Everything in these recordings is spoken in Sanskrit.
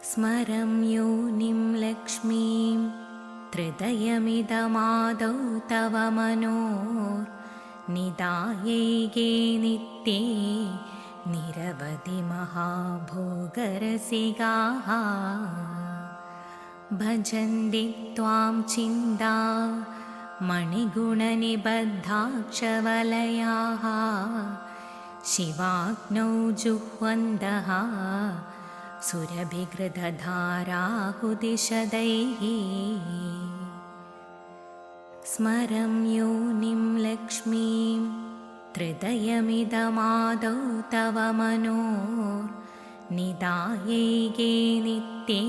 स्मरं योनिं लक्ष्मीं हृदयमिदमादौ तव मनोर्निदायैगे नित्ये निरवधि महाभोगरसिकाः भजन्ति त्वां चिन्ता मणिगुणनिबद्धाक्षवलयाः शिवाग्नौ जुह्वन्तः सुरभिघृतधाराहुदिशदैः स्मरं योनिं लक्ष्मीं हृदयमिदमादौ तव मनोर्निदायैगे नित्ये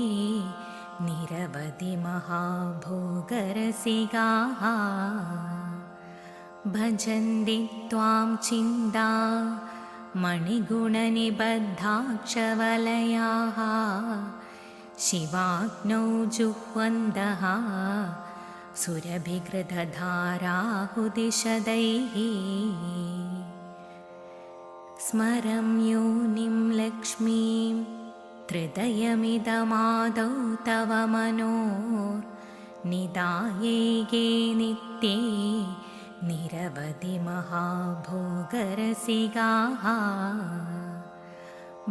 निरवधि महाभोगरसिकाः भजन्ति त्वां चिन्ता मणिगुणनिबद्धाक्षवलयाः शिवाग्नौ जुह्वन्तः सुरभिघृतधाराहुदिशदैः स्मरं योनिं लक्ष्मीं हृदयमिदमादौ तव मनोर्निदायैगे नित्ये निरवधि महाभोगरसिकाः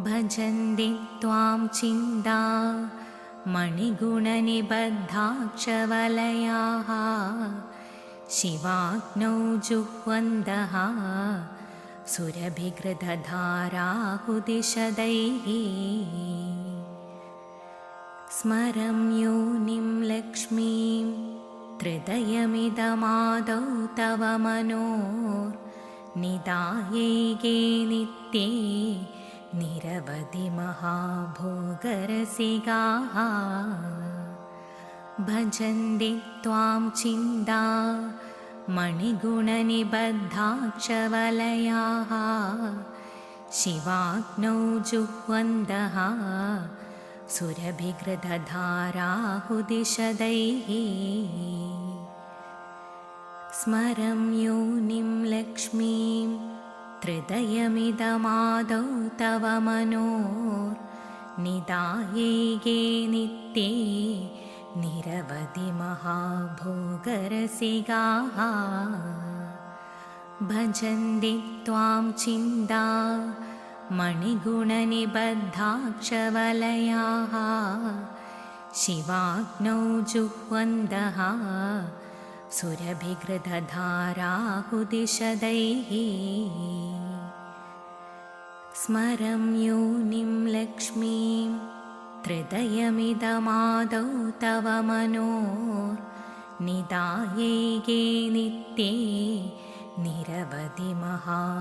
भजन्ति त्वां चिन्ता मणिगुणनिबद्धाक्षवलयाः शिवाग्नौ जुह्वन्तः सुरभिघृतधाराहुदिशदैः स्मरं योनिं लक्ष्मीं हृदयमिदमादौ तव मनोर्निदायैगे नित्ये निरवधि महाभोगरसिकाः भजन्ति त्वां चिन्ता मणिगुणनिबद्धाक्षवलयाः शिवाग्नौ जुह्वन्तः सुरभिघृतधाराहुदिशदैः स्मरं योनिं लक्ष्मीं हृदयमिदमादौ तव मनोर्निदायैगे नित्ये निरवधि महाभोगरसिकाः भजन्ति त्वां चिन्ता मणिगुणनिबद्धाक्षवलयाः शिवाग्नौ जुह्वन्तः सुरभिघृतधाराहुदिशदैः स्मरं योनिं लक्ष्मीं हृदयमिदमादौ तव मनोर्निदायैगे नित्ये निरवधि महाभोगरसिकाः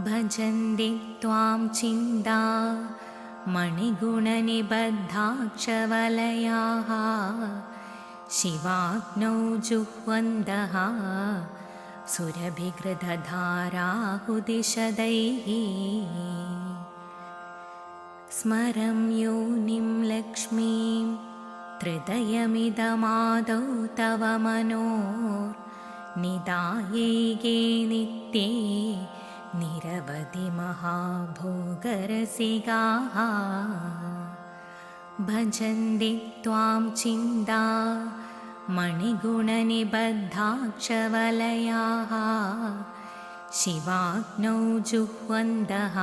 भजन्ति त्वां चिन्ता मणिगुणनिबद्धाक्षवलयाः शिवाग्नौ जुह्वन्तः सुरभिघृतधाराहुदिशदैः स्मरं योनिं लक्ष्मीं हृदयमिदमादौ तव मनोर्निदायैगे नित्ये निरवधि महाभोगरसिकाः भजन्ति त्वां चिन्ता मणिगुणनिबद्धाक्षवलयाः शिवाग्नौ जुह्वन्तः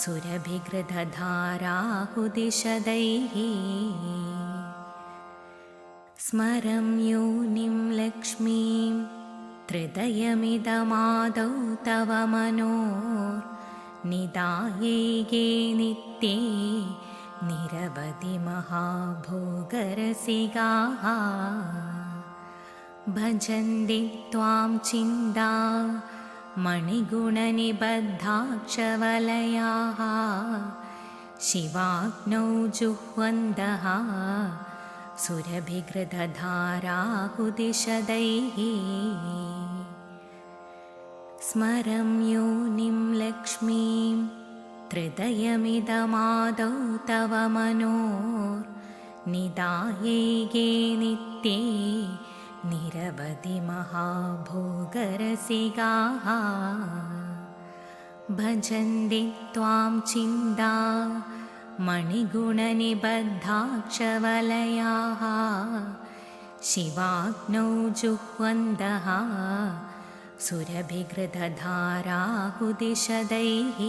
सुरभिघृतधाराहुदिशदैः स्मरं योनिं लक्ष्मीं हृदयमिदमादौ तव मनोर्निदायैगे नित्ये निरवधि महाभोगरसिकाः भजन्ति त्वां चिन्ता मणिगुणनिबद्धाक्षवलयाः शिवाग्नौ जुह्वन्तः सुरभिघृतधाराहुदिशदैः स्मरं योनिं लक्ष्मीं हृदयमिदमादौ तव मनोर्निदायैगे नित्ये निरवधि महाभोगरसिकाः भजन्ति त्वां चिन्ता मणिगुणनिबद्धाक्षवलयाः शिवाग्नौ जुह्वन्तः सुरभिघृतधाराहुदिशदैः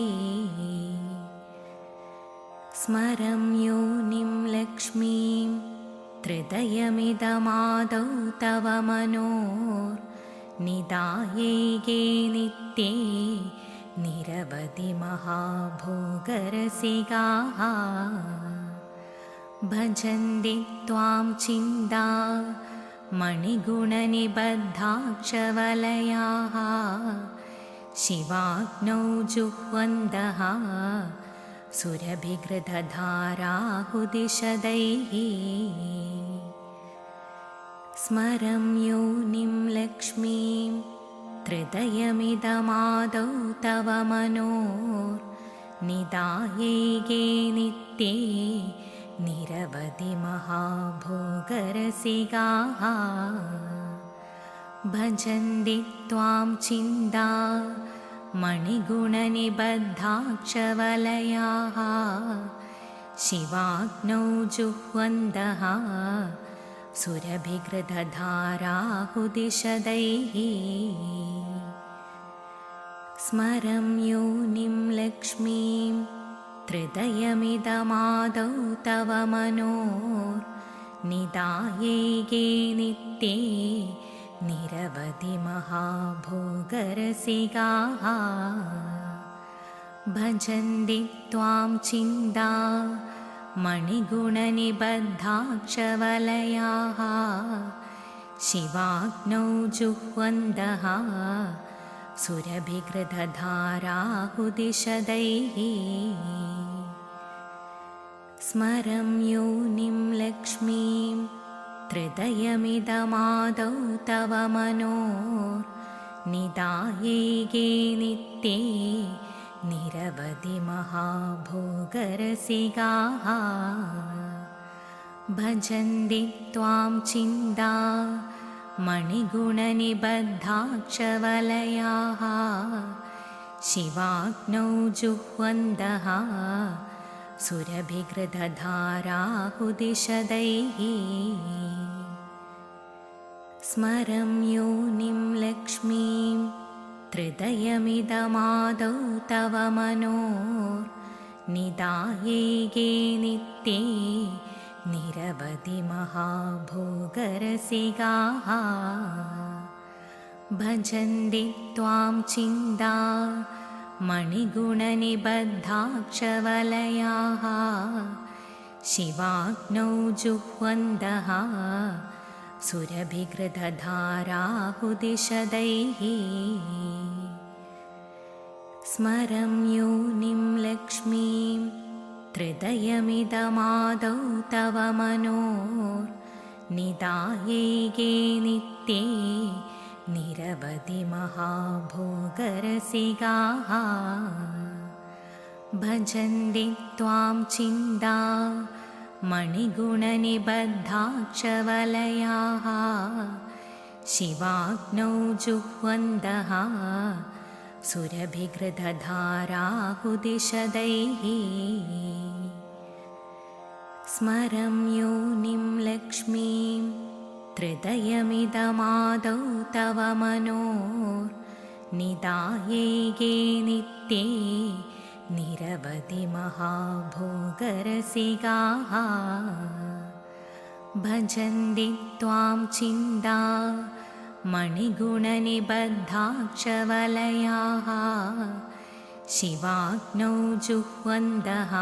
स्मरं योनिं लक्ष्मीं त्रिदयमिदमादौ तव मनोर्निदायैगे नित्ये निरवधि महाभोगरसिकाः भजन्ति त्वां चिन्ता मणिगुणनिबद्धाक्षवलयाः शिवाग्नौ जुह्वन्तः सुरभिघृतधाराहुदिशदैः स्मरं योनिं लक्ष्मीं त्रिदयमिदमादौ तव मनोर्निदायैगे नित्ये निरवधि महाभोगरसिकाः भजन्ति त्वां चिन्ता मणिगुणनिबद्धाक्षवलयाः शिवाग्नौ जुह्वन्तः सुरभिघृतधाराहुदिशदैः स्मरं योनिं लक्ष्मीं त्रिदयमिदमादौ तव मनोर्निदायैगे नित्ये निरवधि महाभोगरसिकाः भजन्ति त्वां चिन्ता मणिगुणनिबद्धाक्षवलयाः शिवाग्नौ जुह्वन्तः सुरभिघृतधाराहुदिशदैः स्मरं योनिं लक्ष्मीं त्रिदयमिदमादौ तव मनोर्निदायैगे नित्ये निरवधि महाभोगरसिकाः भजन्ति त्वां चिन्ता मणिगुणनिबद्धाक्षवलयाः शिवाग्नौ जुह्वन्तः सुरभिघृतधाराहुदिशदैः स्मरं योनिं लक्ष्मीं त्रिदयमिदमादौ तव मनोर्निदायैगे नित्ये निरवधि महाभोगरसिकाः भजन्ति त्वां चिन्ता मणिगुणनिबद्धाक्षवलयाः शिवाग्नौ जुह्वन्तः सुरभिघृतधाराहुदिशदैः स्मरं योनिं लक्ष्मीं त्रिदयमिदमादौ तव मनोर्निदायैगे नित्ये निरवधि महाभोगरसिकाः भजन्ति त्वां चिन्ता मणिगुणनिबद्धाक्षवलयाः शिवाग्नौ जुह्वन्तः सुरभिघृतधाराहुदिशदैः स्मरं योनिं लक्ष्मीं त्रिदयमिदमादौ तव मनोर्निदायैगे नित्ये निरवधि महाभोगरसिकाः भजन्ति त्वां चिन्ता मणिगुणनिबद्धाक्षवलयाः शिवाग्नौ जुह्वन्तः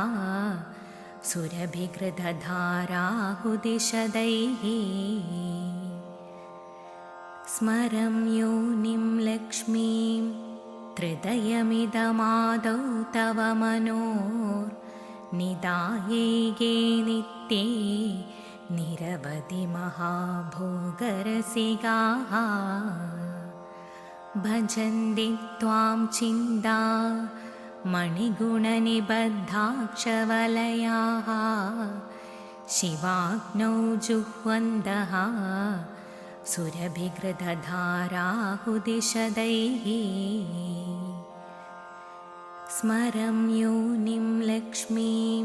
सुरभिघृतधाराहुदिशदैः स्मरं योनिं लक्ष्मीं त्रिदयमिदमादौ तव मनोर्निदायैगे नित्ये निरवधि महाभोगरसिकाः भजन्ति त्वां चिन्ता मणिगुणनिबद्धाक्षवलयाः शिवाग्नौ जुह्वन्तः सुरभिघृतधाराहुदिशदैः स्मरं योनिं लक्ष्मीं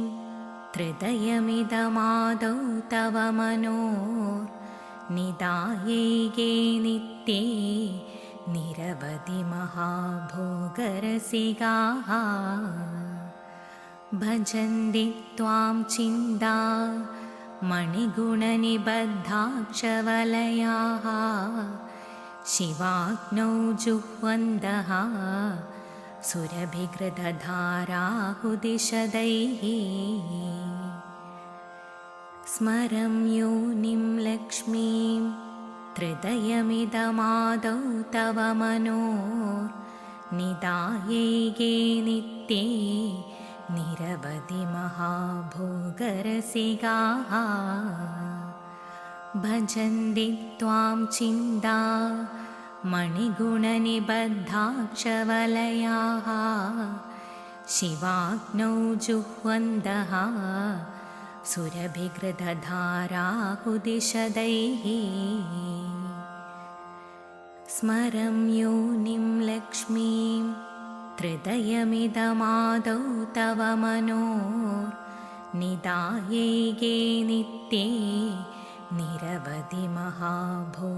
हृदयमिदमादौ तव मनोर्निदायैगे नित्ये निरवधि महाभोगरसिकाः भजन्ति त्वां चिन्ता मणिगुणनिबद्धाक्षवलयाः शिवाग्नौ जुह्वन्तः सुरभिकृतधाराहुदिशदैः स्मरं योनिं लक्ष्मीं हृदयमिदमादौ तव मनोर्निदायैगे नित्ये निरवधि महाभोगरसिकाः भजन्ति त्वां चिन्ता मणिगुणनिबद्धाक्षवलयाः शिवाग्नौ जुह्वन्तः सुरभिकृतधाराहुदिशदैः स्मरं योनिं लक्ष्मीं हृदयमिदमादौ तव मनोर्निदायैगे नित्ये निरवधि महाभोगरसिकाः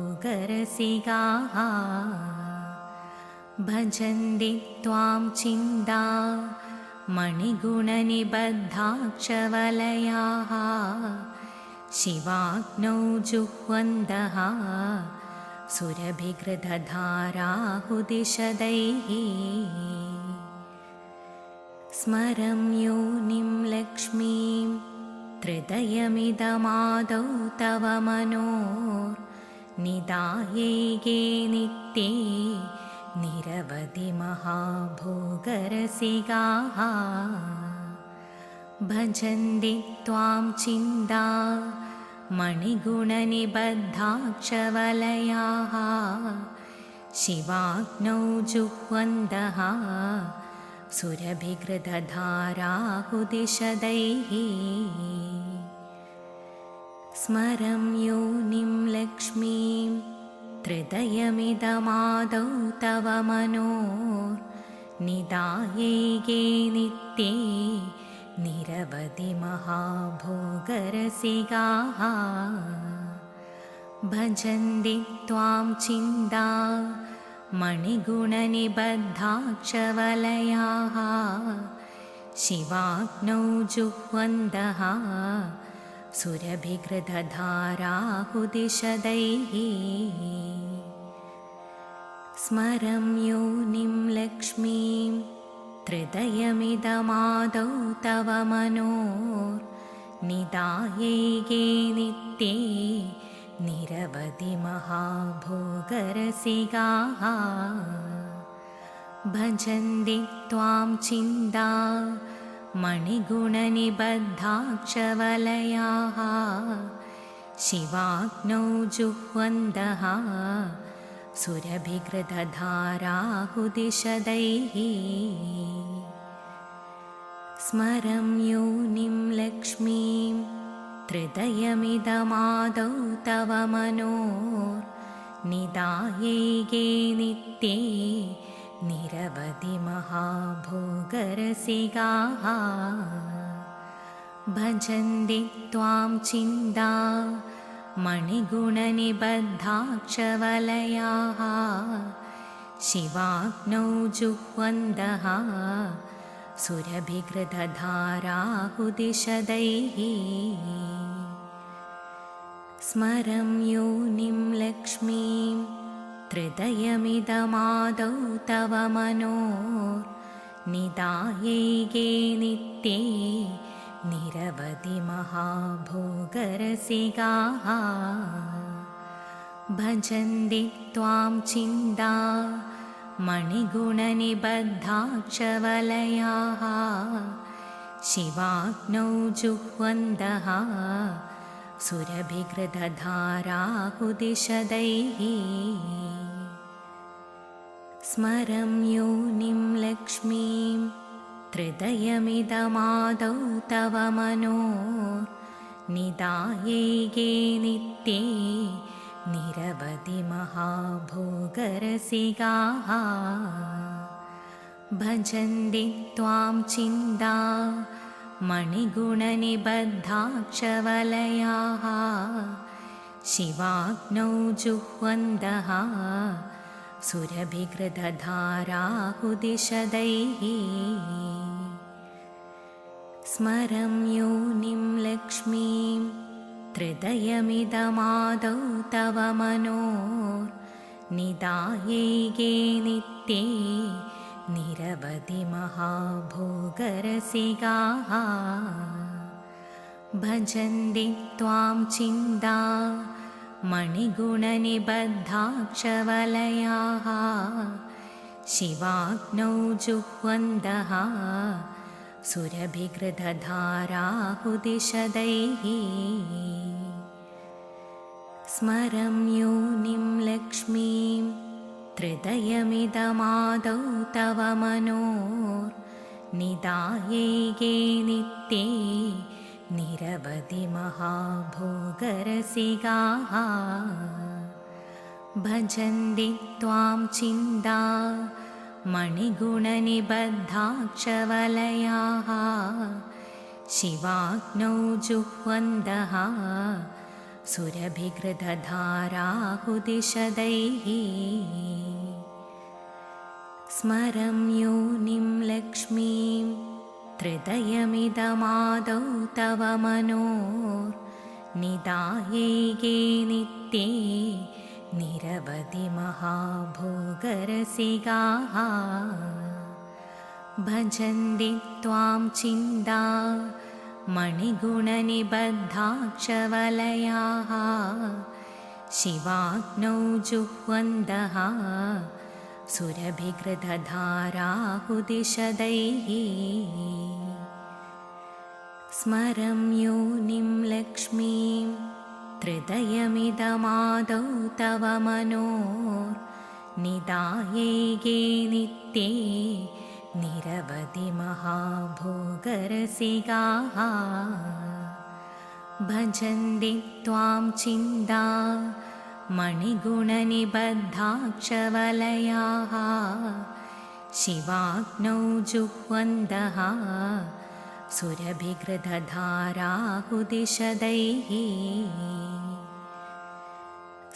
भजन्ति त्वां चिन्ता मणिगुणनिबद्धाक्षवलयाः शिवाग्नौ जुह्वन्तः सुरभिकृतधाराहुदिशदैः स्मरं योनिं लक्ष्मीं हृदयमिदमादौ तव मनोर्निदायैगे नित्ये निरवधि महाभोगरसिकाः भजन्ति त्वां चिन्ता मणिगुणनिबद्धाक्षवलयाः शिवाग्नौ जुह्वन्तः सुरभिकृतधाराहुदिशदैः स्मरं योनिं लक्ष्मीं हृदयमिदमादौ तव मनोर्निदायैगे नित्ये निरवधि महाभोगरसिकाः भजन्ति त्वां चिन्ता मणिगुणनिबद्धाक्षवलयाः शिवाग्नौ जुह्वन्तः सुरभिकृतधाराहुदिशदैः स्मरं योनिं लक्ष्मीं हृदयमिदमादौ तव मनोर्निदायैगे नित्ये निरवधि महाभोगरसिकाः भजन्ति त्वां चिन्ता मणिगुणनिबद्धाक्षवलयाः शिवाग्नौ जुह्वन्तः सुरभिकृतधाराहुदिशदैः स्मरं योनिं लक्ष्मीं हृदयमिदमादौ तव मनोर्निदायैगे नित्ये निरवधि महाभोगरसिकाः भजन्ति त्वां चिन्ता मणिगुणनिबद्धाक्षवलयाः शिवाग्नौ जुह्वन्तः सुरभिकृतधाराहुदिशदैः स्मरं योनिं लक्ष्मीं हृदयमिदमादौ तव मनोर्निदायैगे नित्ये निरवधि महाभोगरसिकाः भजन्ति त्वां चिन्ता मणिगुणनिबद्धाक्षवलयाः शिवाग्नौ जुह्वन्तः सुरभिकृतधाराहुदिशदैः स्मरं योनिं लक्ष्मीं हृदयमिदमादौ तव मनोर्निदायैगे नित्ये निरवधि महाभोगरसिकाः भजन्ति त्वां चिन्ता मणिगुणनिबद्धाक्षवलयाः शिवाग्नौ जुह्वन्तः सुरभिकृतधाराहुदिशदैः स्मरं योनिं लक्ष्मीं त्रिदयमिदमादौ तव मनोर्निदायैगे नित्ये निरवधि महाभोगरसिकाः भजन्ति त्वां चिन्ता मणिगुणनिबद्धाक्षवलयाः शिवाग्नौ जुह्वन्तः सुरभिकृतधाराहुदिशदैः स्मरं योनिं लक्ष्मीं त्रिदयमिदमादौ तव मनोर्निदायैगे नित्ये निरवधि महाभोगरसिकाः भजन्ति त्वां चिन्ता मणिगुणनिबद्धाक्षवलयाः शिवाग्नौ जुह्वन्तः सुरभिकृतधाराहुदिशदैः स्मरं योनिं लक्ष्मीं त्रिदयमिदमादौ तव मनोर्निदायैगे नित्ये निरवधि महाभोगरसिकाः भजन्ति त्वां चिन्ता मणिगुणनिबद्धाक्षवलयाः शिवाग्नौ जुह्वन्तः सुरभिकृतधाराहुदिशदैः स्मरं योनिं लक्ष्मीं त्रिदयमिदमादौ तव मनोर्निदायैगे नित्ये निरवधि महाभोगरसिकाः भजन्ति त्वां चिन्ता मणिगुणनिबद्धाक्षवलयाः शिवाग्नौ जुह्वन्तः सुरभिकृतधाराहुदिशदैः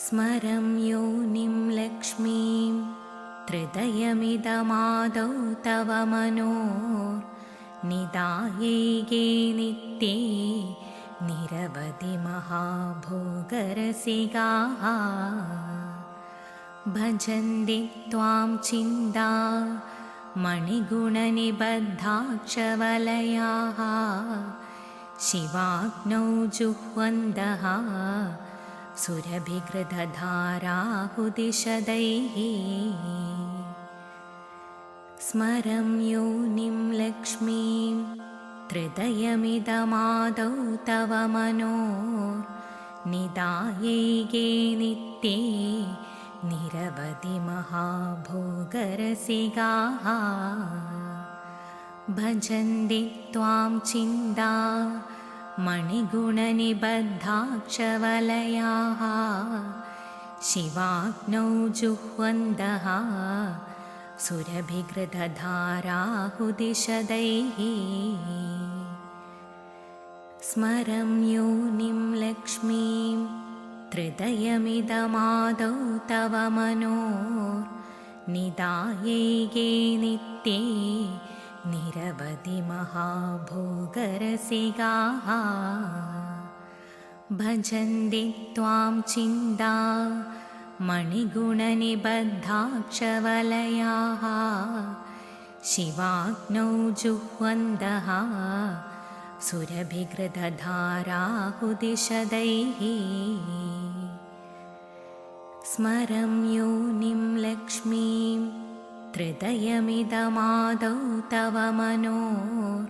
स्मरं योनिं लक्ष्मीं त्रिदयमिदमादौ तव मनोर्निदायैगे नित्ये निरवधि महाभोगरसिकाः भजन्ति त्वां चिन्ता मणिगुणनिबद्धाक्षवलयाः शिवाग्नौ जुह्वन्तः सुरभिकृतधाराहुदिशदैः स्मरं योनिं लक्ष्मीं त्रिदयमिदमादौ तव मनोर्निदायैगे नित्ये निरवधि महाभोगरसिकाः भजन्ति त्वां चिन्ता मणिगुणनिबद्धाक्षवलयाः शिवाग्नौ जुह्वन्तः सुरभिकृतधाराहुदिशदैः स्मरं योनिं लक्ष्मीं त्रिदयमिदमादौ तव मनोर्निदायैगे नित्ये निरवधि महाभोगरसिकाः भजन्ति त्वां चिन्ता मणिगुणनिबद्धाक्षवलयाः शिवाग्नौ जुह्वन्तः सुरभिकृतधाराहुदिशदैः स्मरं योनिं लक्ष्मीं त्रिदयमिदमादौ तव मनोर्निदायैगे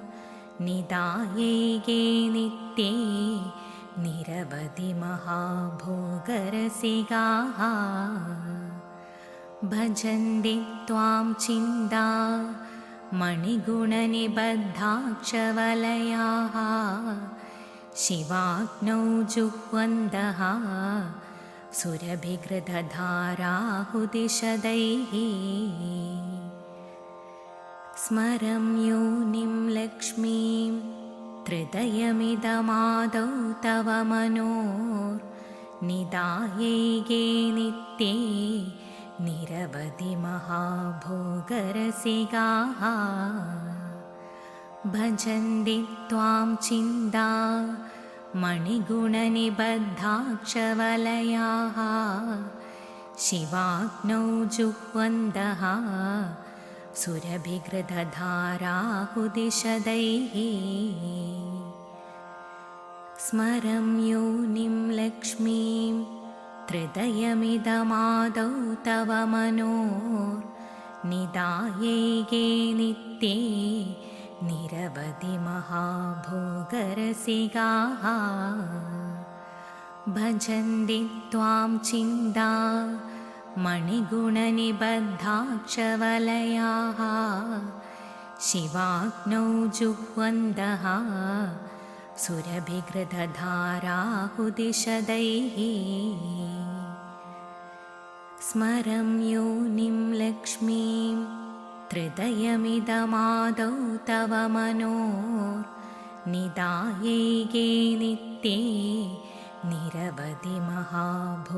नित्ये निरवधि महाभोगरसिकाः भजन्ति त्वां चिन्ता मणिगुणनिबद्धाक्षवलयाः शिवाग्नौ जुह्वन्तः सुरभिकृतधाराहुदिशदैः स्मरं योनिं लक्ष्मीं हृदयमिदमादौ तव मनोर्निदायैगे नित्ये निरवधि महाभोगरसिकाः भजन्ति त्वां चिन्ता मणिगुणनिबद्धाक्षवलयाः शिवाग्नौ जुह्वन्तः सुरभिघृतधाराहुदिशदैः स्मरं योनिं लक्ष्मीं हृदयमिदमादौ तव मनोर्निदायैगे नित्ये निरवधि महाभोगरसिकाः भजन्ति त्वां चिन्ता मणिगुणनिबद्धाक्षवलयाः शिवाग्नौ जुह्वन्तः सुरभिघृतधाराहुदिशदैः स्मरं योनिं लक्ष्मीं हृदयमिदमादौ तव मनोर्निदायैगे नित्ये निरवधि महाभोगरसिकाः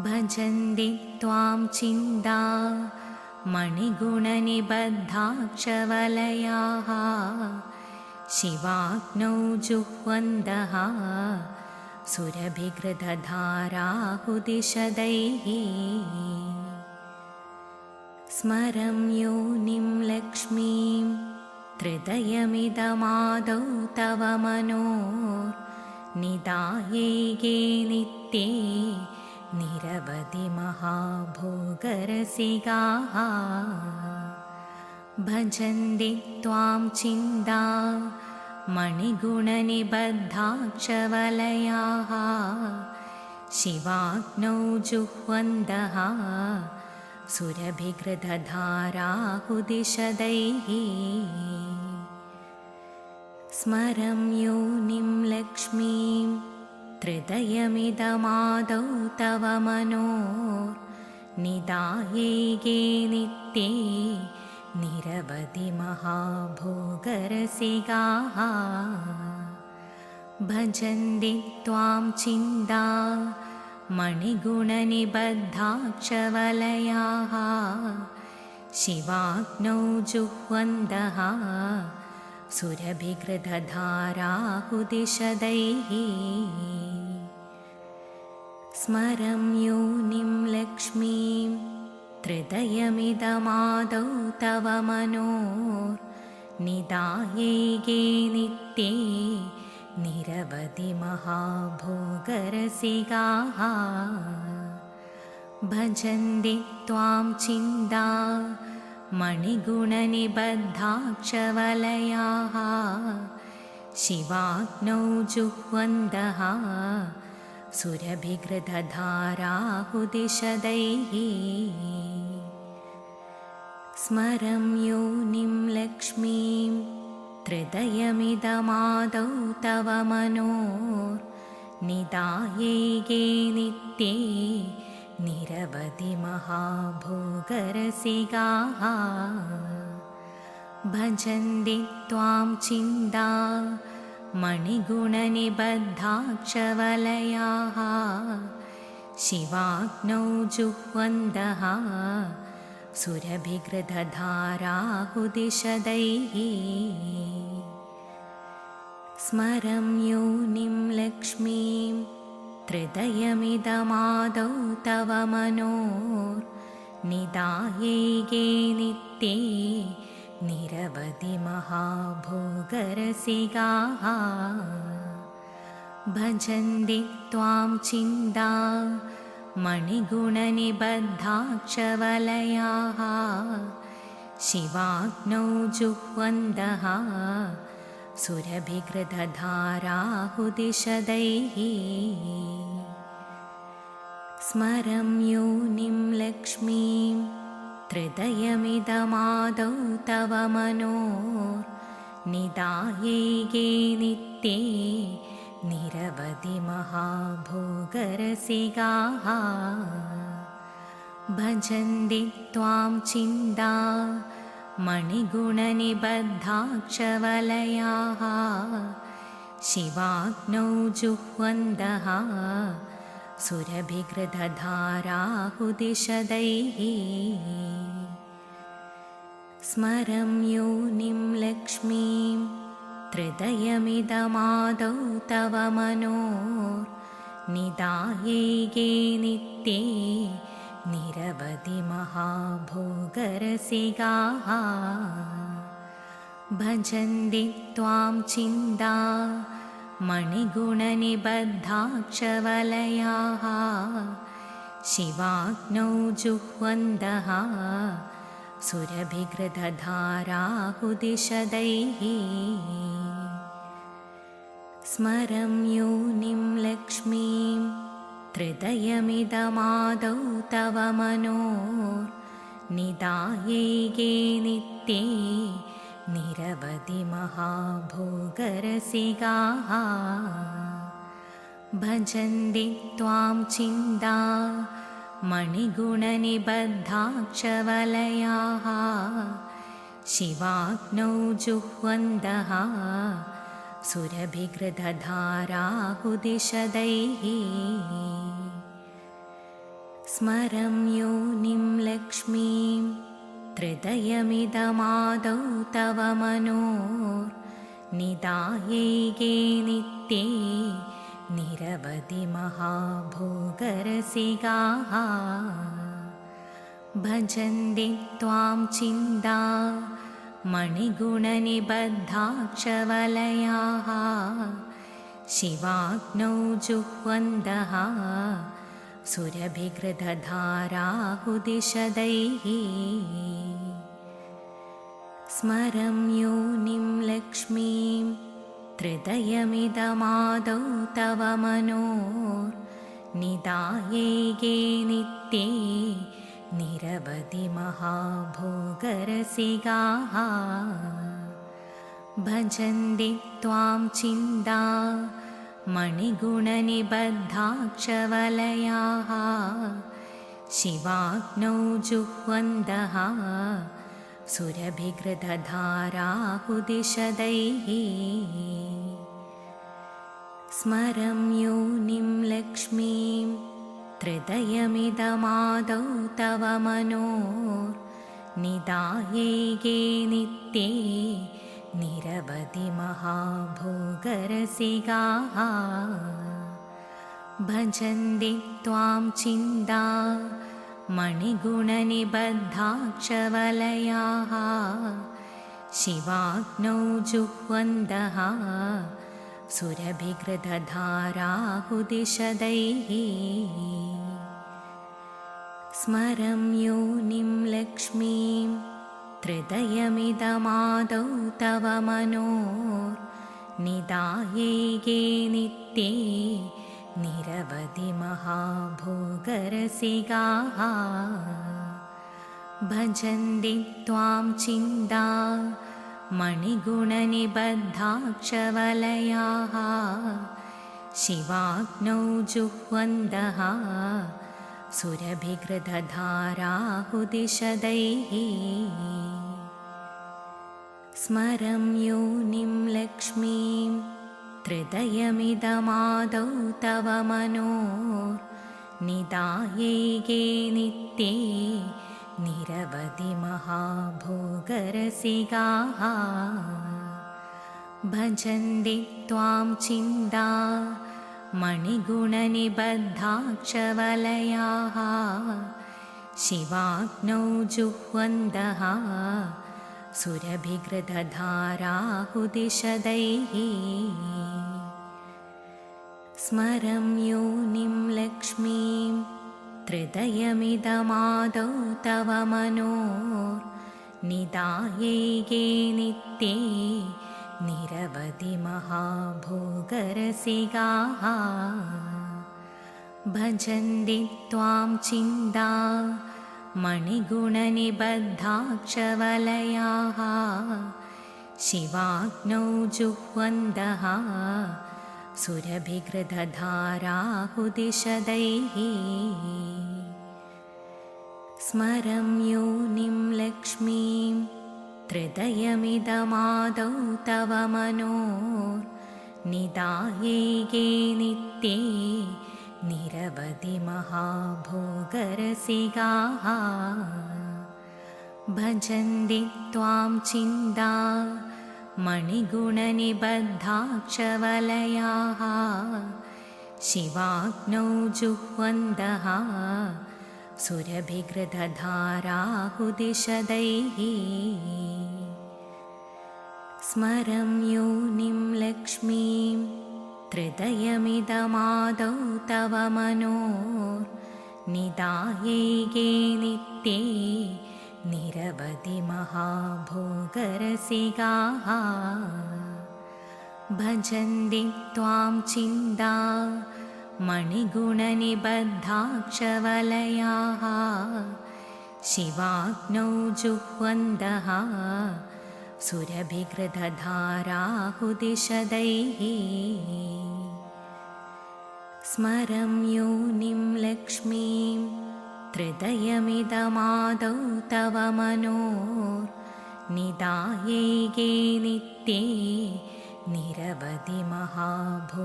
भजन्ति त्वां चिन्ता मणिगुणनिबद्धाक्षवलयाः शिवाग्नौ जुह्वन्तः सुरभिघृतधाराहुदिशदैः स्मरं योनिं लक्ष्मीं हृदयमिदमादौ तव मनोर्निदायैगे नित्ये निरवधि महाभोगरसिकाः भजन्ति त्वां चिन्ता मणिगुणनिबद्धाक्षवलयाः शिवाग्नौ जुह्वन्तः सुरभिघृतधाराहुदिशदैः स्मरं योनिं लक्ष्मीं हृदयमिदमादौ तव मनोर्निदायैगे नित्ये निरवधि महाभोगरसिकाः भजन्ति त्वां चिन्ता मणिगुणनिबद्धाक्षवलयाः शिवाग्नौ जुह्वन्तः सुरभिघृतधाराहुदिशदैः स्मरं योनिं लक्ष्मीं हृदयमिदमादौ तव मनोर्निदायैगे नित्ये निरवधि महाभोगरसिकाः भजन्ति त्वां चिन्ता मणिगुणनिबद्धाक्षवलयाः शिवाग्नौ जुह्वन्तः सुरभिघृतधाराहुदिशदैः स्मरं योनिं लक्ष्मीं हृदयमिदमादौ तव मनोर्निदायैगे नित्ये निरवधि महाभोगरसिकाः भजन्ति त्वां चिन्ता मणिगुणनिबद्धाक्षवलयाः शिवाग्नौ जुह्वन्तः सुरभिघृतधाराहुदिशदैः स्मरं योनिं लक्ष्मीं हृदयमिदमादौ तव मनोर्निदायैगे नित्ये निरवधि महाभोगरसिकाः भजन्ति त्वां चिन्ता मणिगुणनिबद्धाक्षवलयाः शिवाग्नौ जुह्वन्तः सुरभिघृतधाराहुदिशदैः स्मरं योनिं लक्ष्मीं हृदयमिदमादौ तव मनोर्निदायैगे नित्ये निरवधि महाभोगरसिकाः भजन्ति त्वां चिन्ता मणिगुणनिबद्धाक्षवलयाः शिवाग्नौ जुह्वन्तः सुरभिकृतधाराहुदिशदैः स्मरं योनिं लक्ष्मीं त्रिदयमिदमादौ तव मनोर्निदायैगे नित्ये निरवधि महाभोगरसिकाः भजन्ति त्वां चिन्ता मणिगुणनिबद्धाक्षवलयाः शिवाग्नौ जुह्वन्तः सुरभिकृतधाराहुदिशदैः स्मरं योनिं लक्ष्मीं त्रिदयमिदमादौ तव मनोर्निदायैगे नित्ये निरवधि महाभोगरसिकाः भजन्ति त्वां चिन्ता मणिगुणनिबद्धाक्षवलयाः शिवाग्नौ जुह्वन्तः सुरभिकृतधाराहुदिशदैः स्मरं योनिं लक्ष्मीं त्रिदयमिदमादौ तव मनोर्निदायैगे नित्ये निरवधि महाभोगरसिकाः भजन्ति त्वां चिन्ता मणिगुणनिबद्धाक्षवलयाः शिवाग्नौ जुह्वन्तः सुरभिकृतधाराहुदिशदैः स्मरं योनिं लक्ष्मीं त्रिदयमिदमादौ तव मनोर्निदायैगे नित्ये निरवधि महाभोगरसिकाः भजन्ति त्वां चिन्ता मणिगुणनिबद्धाक्षवलयाः शिवाग्नौ जुह्वन्तः सुरभिकृतधाराहुदिशदैः स्मरं योनिं लक्ष्मीं त्रिदयमिदमादौ तव मनोर्निदायैगे नित्ये निरवधि महाभोगरसिकाः भजन्ति त्वां चिन्ता मणिगुणनिबद्धाक्षवलयाः शिवाग्नौ जुह्वन्तः सुरभिकृतधाराहुदिशदैः स्मरं योनिं लक्ष्मीं त्रिदयमिदमादौ तव मनोर्निदायैगे नित्ये निरवधि महाभोगरसिकाः भजन्ति त्वां चिन्ता मणिगुणनिबद्धाक्षवलयाः शिवाग्नौ जुह्वन्तः सुरभिकृतधाराहुदिशदैः स्मरं योनिं लक्ष्मीं त्रिदयमिदमादौ तव मनोर्निदायैगे नित्ये निरवधि महाभोगरसिकाः भजन्ति त्वां चिन्ता मणिगुणनिबद्धाक्षवलयाः शिवाग्नौ जुह्वन्तः सुरभिकृतधाराहुदिशदैः स्मरं योनिं लक्ष्मीं त्रिदयमिदमादौ तव मनोर्निदायैगे नित्ये निरवधि महाभोगरसिकाः भजन्ति त्वां चिन्ता मणिगुणनिबद्धाक्षवलयाः शिवाग्नौ जुह्वन्तः सुरभिकृतधाराहुदिशदैः स्मरं योनिं लक्ष्मीं त्रिदयमिदमादौ तव मनोर्निदायैगे नित्ये निरवधि महाभोगरसिकाः भजन्ति त्वां चिन्ता मणिगुणनिबद्धाक्षवलयाः शिवाग्नौ जुह्वन्तः सुरभिघृतधाराहुदिशदैः स्मरं योनिं लक्ष्मीं त्रिदयमिदमादौ तव मनोर्निदायैगे नित्ये निरवधि महाभोगरसिकाः भजन्ति त्वां चिन्ता मणिगुणनिबद्धाक्षवलयाः शिवाग्नौ जुह्वन्तः सुरभिघृतधाराहुदिशदैः स्मरं योनिं लक्ष्मीं त्रिदयमिदमादौ तव मनोर्निदायैगे नित्ये निरवधि महाभोगरसिकाः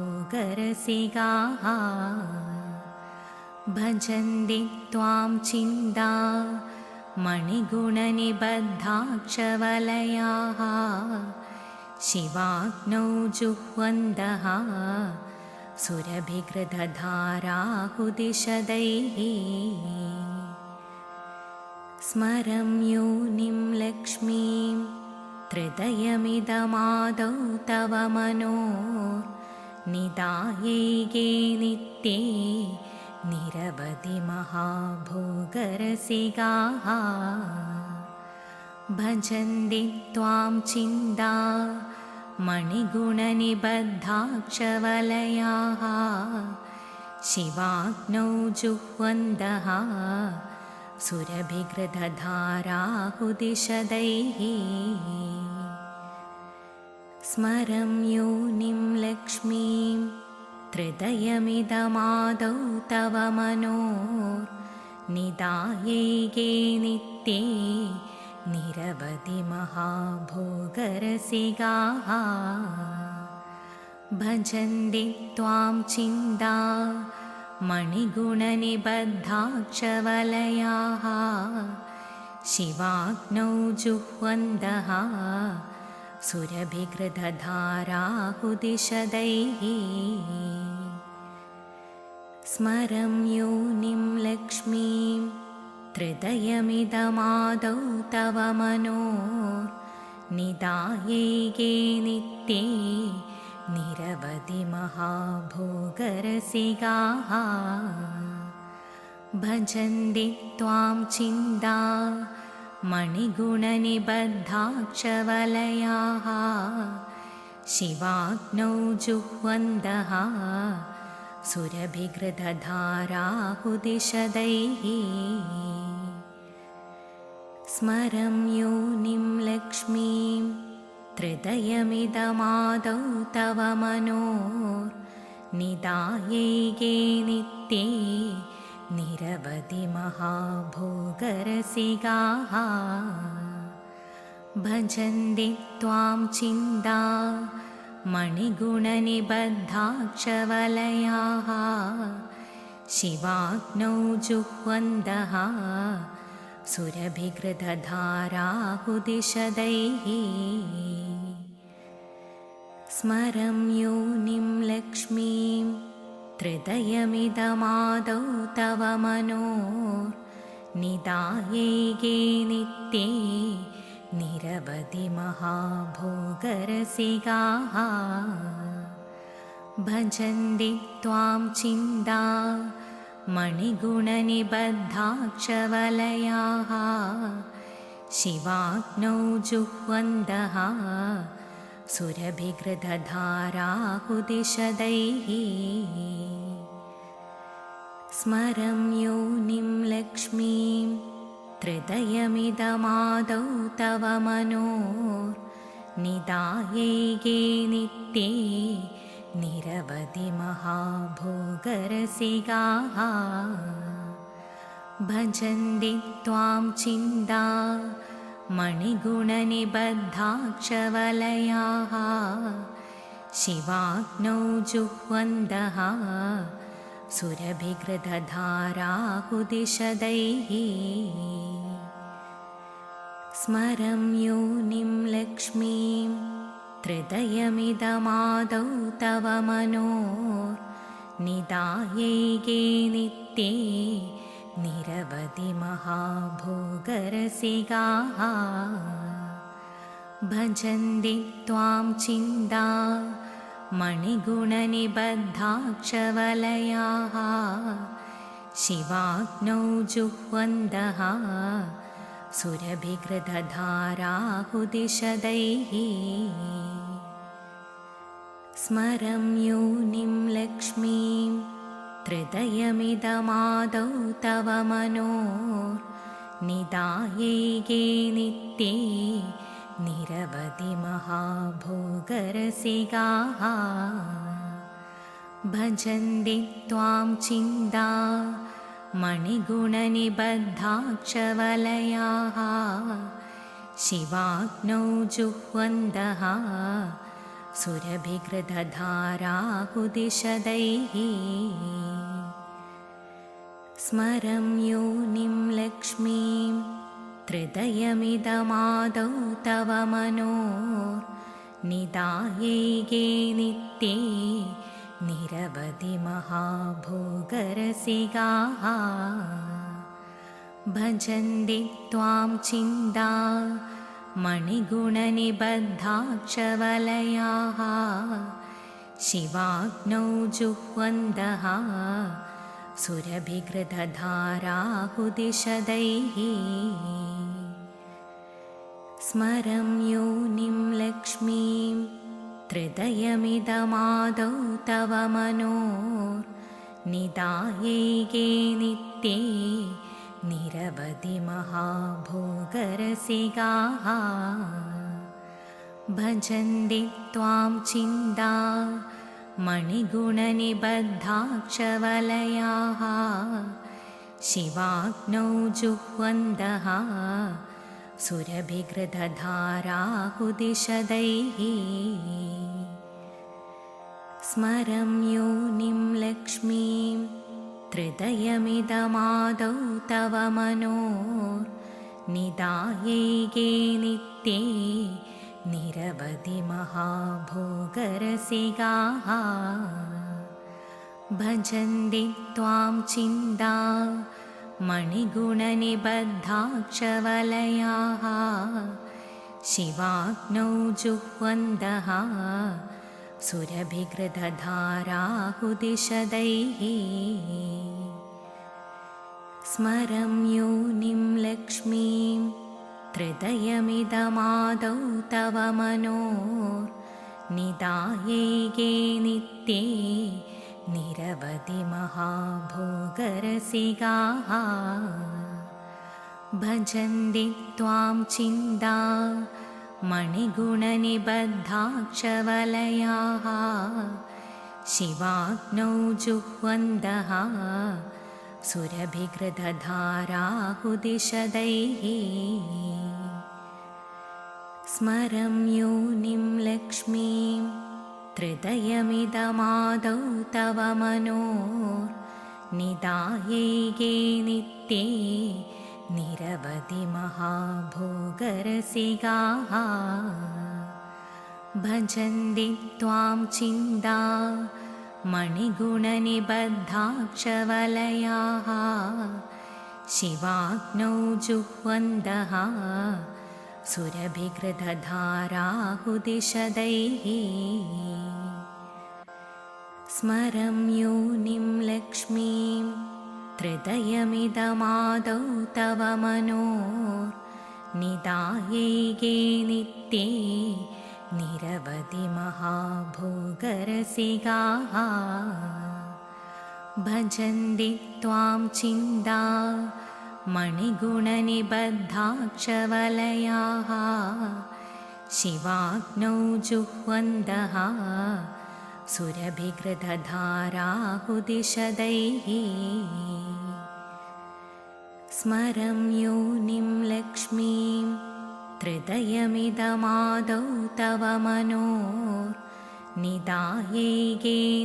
भजन्ति त्वां चिन्ता मणिगुणनिबद्धाक्षवलयाः शिवाग्नौ जुह्वन्तः सुरभिघृतधाराहुदिशदैः स्मरं योनिं लक्ष्मीं त्रिदयमिदमादौ तव मनोर्निदायैगे नित्ये निरवधि महाभोगरसिकाः भजन्ति त्वां चिन्ता मणिगुणनिबद्धाक्षवलयाः शिवाग्नौ जुह्वन्तः सुरभिघृतधाराहुदिशदैः स्मरं योनिं लक्ष्मीं त्रिदयमिदमादौ तव मनोर्निदायैगे नित्ये निरवधि महाभोगरसिकाः भजन्ति त्वां चिन्ता मणिगुणनिबद्धाक्षवलयाः शिवाग्नौ जुह्वन्तः सुरभिघृतधाराहुदिशदैः स्मरं योनिं लक्ष्मीं त्रिदयमिदमादौ तव मनोर्निदायैगे नित्ये निरवधि महाभोगरसिकाः भजन्ति त्वां चिन्ता मणिगुणनिबद्धाक्षवलयाः शिवाग्नौ जुह्वन्तः सुरभिघृतधाराहुदिशदैः स्मरं योनिं लक्ष्मीं त्रिदयमिदमादौ तव मनोर्निदायैगे नित्ये निरवधि महाभोगरसिकाः भजन्ति त्वां चिन्ता मणिगुणनिबद्धाक्षवलयाः शिवाग्नौ जुह्वन्तः सुरभिघृतधाराहुदिशदैः स्मरं योनिं लक्ष्मीं त्रिदयमिदमादौ तव मनोर्निदायैगे नित्ये निरवधि महाभोगरसिकाः भजन्ति त्वां चिन्ता मणिगुणनिबद्धाक्षवलयाः शिवाग्नौ जुह्वन्तः सुरभिघृतधाराहुदिशदैः स्मरं योनिं लक्ष्मीं त्रिदयमिदमादौ तव मनोर्निदायैगे नित्ये निरवधि महाभोगरसिकाः भजन्ति त्वां चिन्ता मणिगुणनिबद्धाक्षवलयाः शिवाग्नौ जुह्वन्तः सुरभिकृतधाराहुदिशदैः स्मरं योनिं लक्ष्मीं त्रिदयमिदमादौ तव मनोर्निदायैगे नित्ये निरवधि महाभोगरसिकाः भजन्ति त्वां चिन्ता मणिगुणनिबद्धाक्षवलयाः शिवाग्नौ जुह्वन्तः सुरभिकृतधाराहुदिशदैः स्मरं योनिं लक्ष्मीं त्रिदयमिदमादौ तव मनोर्निदायैगे नित्ये निरवधि महाभोगरसिकाः भजन्ति त्वां चिन्ता मणिगुणनिबद्धाक्षवलयाः शिवाग्नौ जुह्वन्तः सुरभिकृतधाराहुदिशदैः स्मरं योनिं लक्ष्मीं त्रिदयमिदमादौ तव मनोर्निदायैगे नित्ये निरवधि महाभोगरसिकाः भजन्ति त्वां चिन्ता मणिगुणनिबद्धाक्षवलयाः शिवाग्नौ जुह्वन्तः सुरभिकृतधाराहुदिशदैः स्मरं योनिं लक्ष्मीं त्रिदयमिदमादौ तव मनोर्निदायैगे नित्ये निरवधि महाभोगरसिकाः भजन्ति त्वां चिन्ता मणिगुणनिबद्धाक्षवलयाः शिवाग्नौ जुह्वन्तः सुरभिकृतधाराहुदिशदैः स्मरं योनिं लक्ष्मीं त्रिदयमिदमादौ तव मनोर्निदायैगे नित्ये निरवधि महाभोगरसिकाः भजन्ति त्वां चिन्ता मणिगुणनिबद्धाक्षवलयाः शिवाग्नौ जुह्वन्तः सुरभिकृतधाराहुदिशदैः स्मरं योनिं लक्ष्मीं त्रिदयमिदमादौ तव मनोर्निदायैगे नित्ये निरवधि महाभोगरसिकाः भजन्ति त्वां चिन्ता मणिगुणनिबद्धाक्षवलयाः शिवाग्नौ जुह्वन्तः सुरभिकृतधाराहुदिशदैः स्मरं योनिं लक्ष्मीं त्रिदयमिदमादौ तव मनोर्निदायैगे नित्ये निरवधि महाभोगरसिकाः भजन्ति त्वां चिन्ता मणिगुणनिबद्धाक्षवलयाः शिवाग्नौ जुह्वन्तः सुरभिकृतधाराहुदिशदैः स्मरं योनिं लक्ष्मीं त्रिदयमिदमादौ तव मनोर्निदायैगे नित्ये निरवधि महाभोगरसिकाः भजन्ति त्वां चिन्ता मणिगुणनिबद्धाक्षवलयाः शिवाग्नौ जुह्वन्तः सुरभिकृतधाराहुदिशदैः स्मरं योनिं लक्ष्मीं त्रिदयमिदमादौ तव मनोर्निदायैगे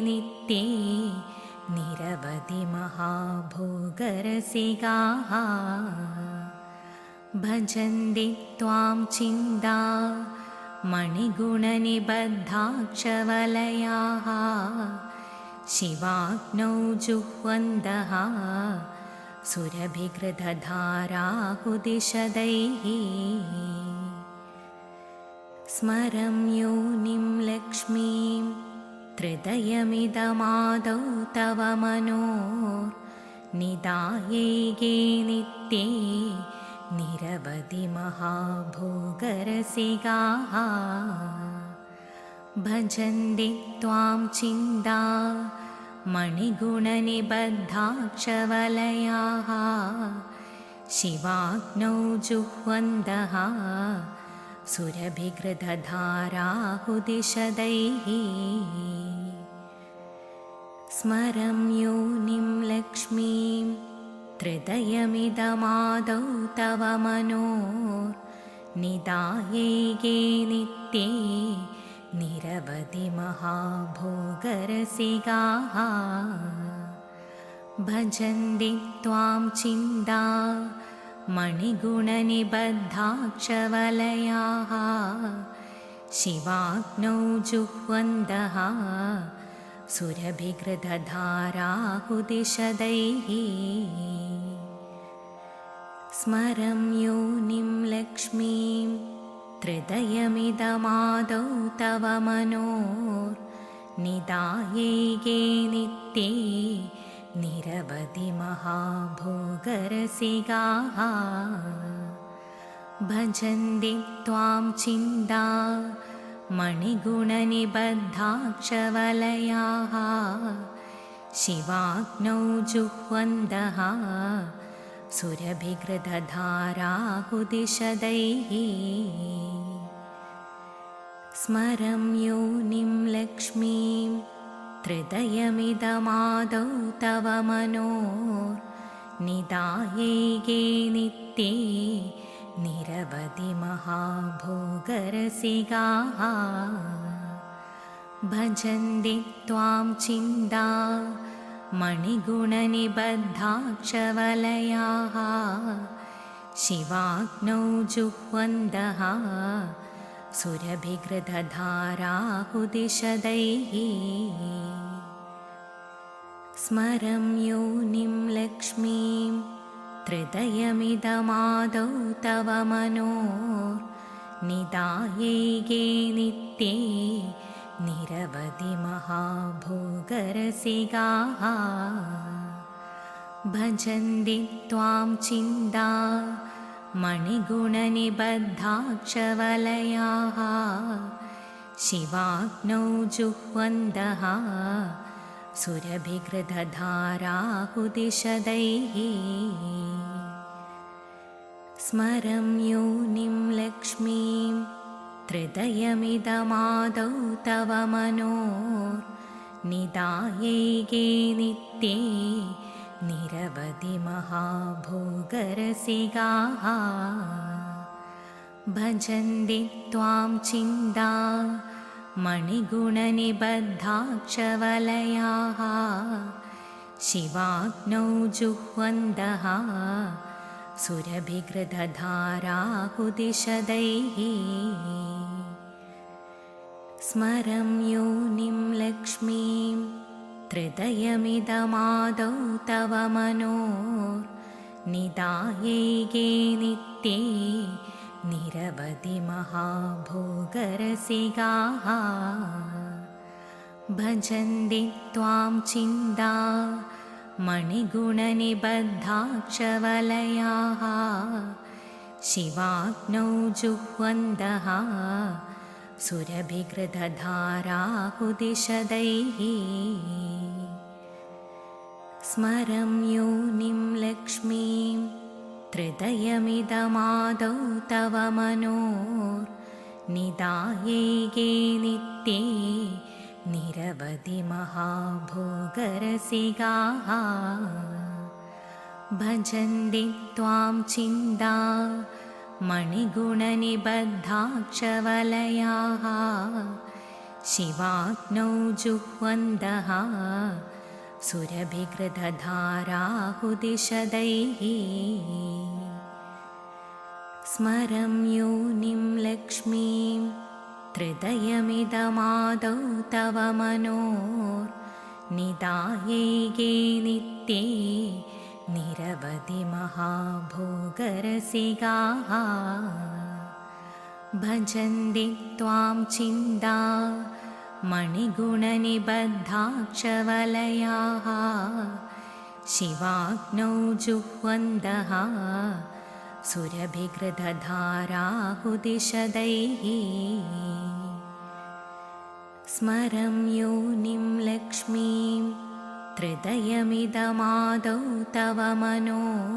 नित्ये निरवधि महाभोगरसिकाः भजन्ति त्वां चिन्ता मणिगुणनिबद्धाक्षवलयाः शिवाग्नौ जुह्वन्तः सुरभिकृतधाराहुदिशदैः स्मरं योनिं लक्ष्मीं त्रिदयमिदमादौ तव मनोर्निदायैगे नित्ये निरवधि महाभोगरसिकाः भजन्ति त्वां चिन्ता मणिगुणनिबद्धाक्षवलयाः शिवाग्नौ जुह्वन्तः सुरभिकृतधाराहुदिशदैः स्मरं योनिं लक्ष्मीं त्रिदयमिदमादौ तव मनोर्निदायैगे नित्ये निरवधि महाभोगरसिकाः भजन्ति त्वां चिन्ता मणिगुणनिबद्धाक्षवलयाः शिवाग्नौ जुह्वन्तः सुरभिकृतधाराहुदिशदैः स्मरं योनिं लक्ष्मीं त्रिदयमिदमादौ तव मनोर्निदायैगे नित्ये निरवधि महाभोगरसिकाः भजन्ति त्वां चिन्ता मणिगुणनिबद्धाक्षवलयाः शिवाग्नौ जुह्वन्तः सुरभिकृतधाराहुदिशदैः स्मरं योनिं लक्ष्मीं त्रिदयमिदमादौ तव मनोर्निदायैगे नित्ये निरवधि महाभोगरसिकाः भजन्ति त्वां चिन्ता मणिगुणनिबद्धाक्षवलयाः शिवाग्नौ जुह्वन्तः सुरभिकृतधाराहुदिशदैः स्मरं योनिं लक्ष्मीं त्रिदयमिदमादौ तव मनोर्निदायैगे नित्ये निरवधि महाभोगरसिकाः भजन्ति त्वां चिन्ता मणिगुणनिबद्धाक्षवलयाः शिवाग्नौ जुह्वन्तः सुरभिकृतधाराहुदिशदैः स्मरं योनिं लक्ष्मीं त्रिदयमिदमादौ तव मनोर्निदायैगे नित्ये निरवधि महाभोगरसिकाः भजन्ति त्वां चिन्ता मणिगुणनिबद्धाक्षवलयाः शिवाग्नौ जुह्वन्तः सुरभिकृतधाराहुदिशदैः स्मरं योनिं लक्ष्मीं त्रिदयमिदमादौ तव मनोर्निदायैगे नित्ये निरवधि महाभोगरसिकाः भजन्ति त्वां चिन्ता मणिगुणनिबद्धाक्षवलयाः शिवाग्नौ जुह्वन्तः सुरभिकृतधाराहुदिशदैः स्मरं योनिं लक्ष्मीं त्रिदयमिदमादौ तव मनोर्निदायैगे नित्ये निरवधि महाभोगरसिकाः भजन्ति त्वां चिन्ता मणिगुणनिबद्धाक्षवलयाः शिवाग्नौ जुह्वन्तः सुरभिकृतधाराहुदिशदैः स्मरं योनिं लक्ष्मीं त्रिदयमिदमादौ तव मनोर्निदायैगे नित्ये निरवधि महाभोगरसिकाः भजन्ति त्वां चिन्ता मणिगुणनिबद्धाक्षवलयाः शिवाग्नौ जुह्वन्तः सुरभिकृतधाराहुदिशदैः स्मरं योनिं लक्ष्मीं त्रिदयमिदमादौ तव मनोर्निदायैगे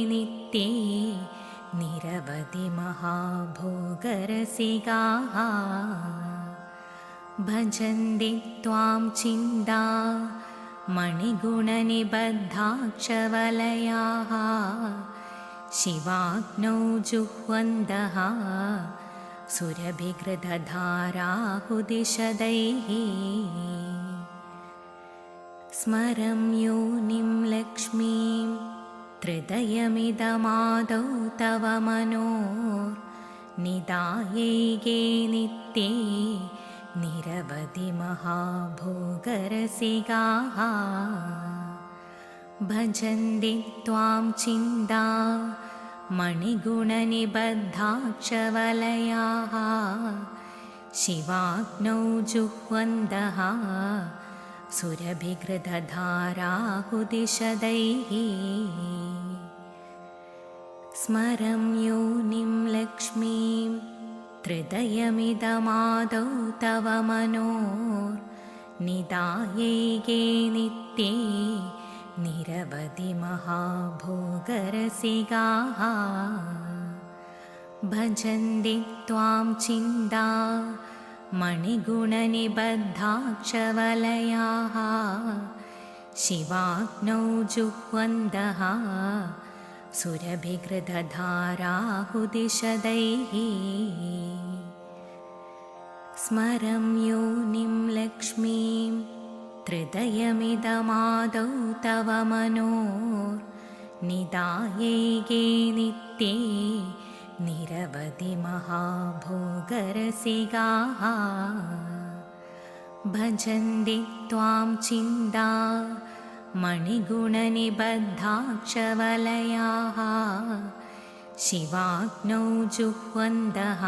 नित्ये निरवधि महाभोगरसिकाः भजन्ति त्वां चिन्ता मणिगुणनिबद्धाक्षवलयाः शिवाग्नौ जुह्वन्तः सुरभिकृतधाराहुदिशदैः स्मरं योनिं लक्ष्मीं त्रिदयमिदमादौ तव मनोर्निदायैगे नित्ये निरवधि महाभोगरसिकाः भजन्ति त्वां चिन्ता मणिगुणनिबद्धाक्षवलयाः शिवाग्नौ जुह्वन्तः सुरभिकृतधाराहुदिशदैः स्मरं योनिं लक्ष्मीं त्रिदयमिदमादौ तव मनोर्निदायैगे नित्ये निरवधि महाभोगरसिकाः भजन्ति त्वां चिन्ता मणिगुणनिबद्धाक्षवलयाः शिवाग्नौ जुह्वन्तः सुरभिकृतधाराहुदिशदैः स्मरं योनिं लक्ष्मीं त्रिदयमिदमादौ तव मनोर्निदायैगे नित्ये निरवधि महाभोगरसिकाः भजन्ति त्वां चिन्ता मणिगुणनिबद्धाक्षवलयाः शिवाग्नौ जुह्वन्तः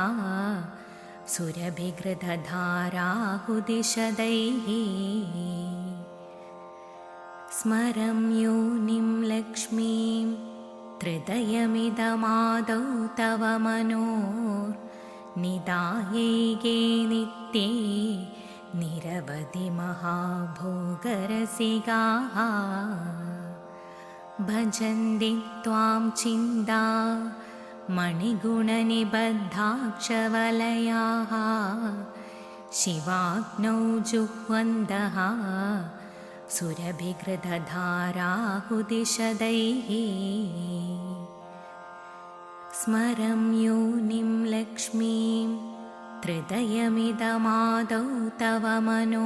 सुरभिकृतधाराहुदिशदैः स्मरं योनिं लक्ष्मीं त्रिदयमिदमादौ तव मनोर्निदायैगे नित्ये निरवधि महाभोगरसिकाः भजन्ति त्वां चिन्ता मणिगुणनिबद्धाक्षवलयाः शिवाग्नौ जुह्वन्तः सुरभिकृतधाराहुदिशदैः स्मरं योनिं लक्ष्मीं त्रिदयमिदमादौ तव मनोर्निदायैगे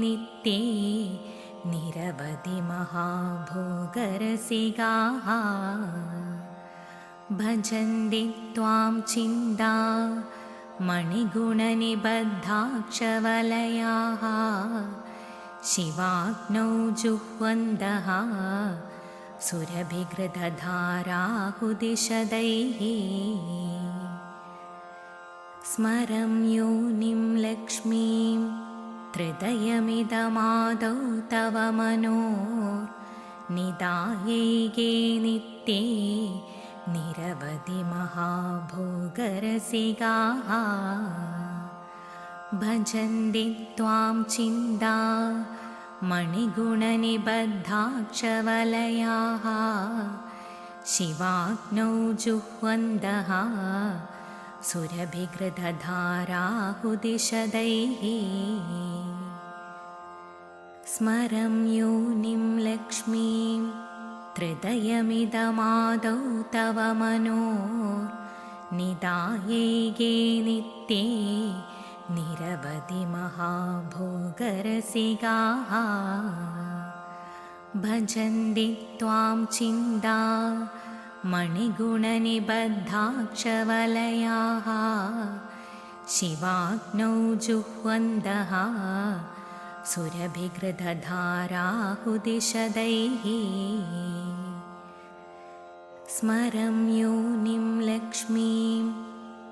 नित्ये निरवधि महाभोगरसिकाः भजन्ति त्वां चिन्ता मणिगुणनिबद्धाक्षवलयाः शिवाग्नौ जुह्वन्तः सुरभिकृतधाराहुदिशदैः स्मरं योनिं लक्ष्मीं त्रिदयमिदमादौ तव मनोर्निदायैगे नित्ये निरवधि महाभोगरसिकाः भजन्ति त्वां चिन्ता मणिगुणनिबद्धाक्षवलयाः शिवाग्नौ जुह्वन्तः सुरभिकृतधाराहुदिशदैः स्मरं योनिं लक्ष्मीं हृदयमिदमादौ तव मनोर्निदायैगे नित्ये निरवधि महाभोगरसिकाः भजन्ति त्वां चिन्ता मणिगुणनिबद्धाक्षवलयाः शिवाग्नौ जुह्वन्तः सुरभिघृतधाराहुदिशदैः स्मरं योनिं लक्ष्मीं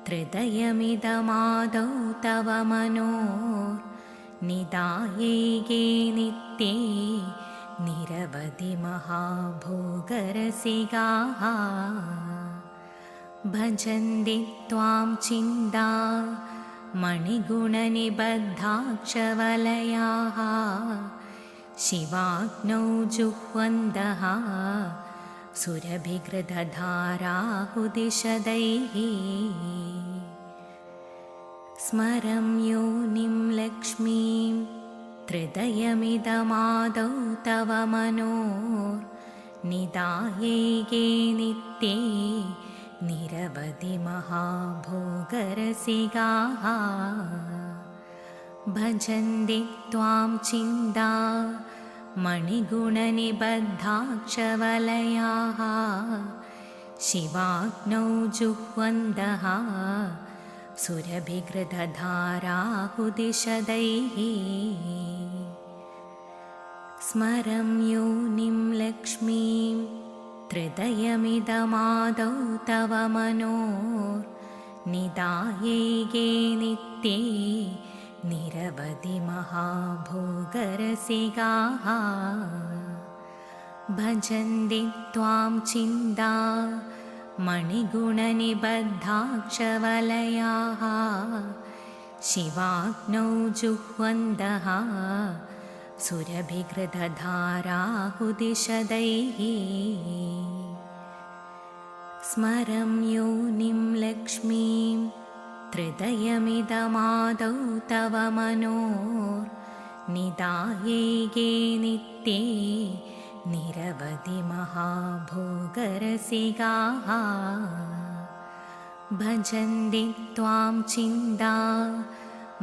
हृदयमिदमादौ तव मनोर्निदायैगे नित्ये निरवधि महाभोगरसिकाः भजन्ति त्वां चिन्ता मणिगुणनिबद्धाक्षवलयाः शिवाग्नौ जुह्वन्तः सुरभिघृतधाराहुदिशदैः स्मरं योनिं लक्ष्मीं हृदयमिदमादौ तव मनोर्निदायैगे नित्ये निरवधि महाभोगरसिकाः भजन्ति त्वां चिन्ता मणिगुणनिबद्धाक्षवलयाः शिवाग्नौ जुह्वन्तः सुरभिघृतधाराहुदिशदैः स्मरं योनिं लक्ष्मीं हृदयमिदमादौ तव मनोर्निदायैगे नित्ये निरवधि महाभोगरसिकाः भजन्ति त्वां चिन्ता मणिगुणनिबद्धाक्षवलयाः शिवाग्नौ जुह्वन्तः सुरभिघृतधाराहुदिशदैः स्मरं योनिं लक्ष्मीं हृदयमिदमादौ तव मनोर्निदायैगे नित्ये निरवधि महाभोगरसिकाः भजन्ति त्वां चिन्ता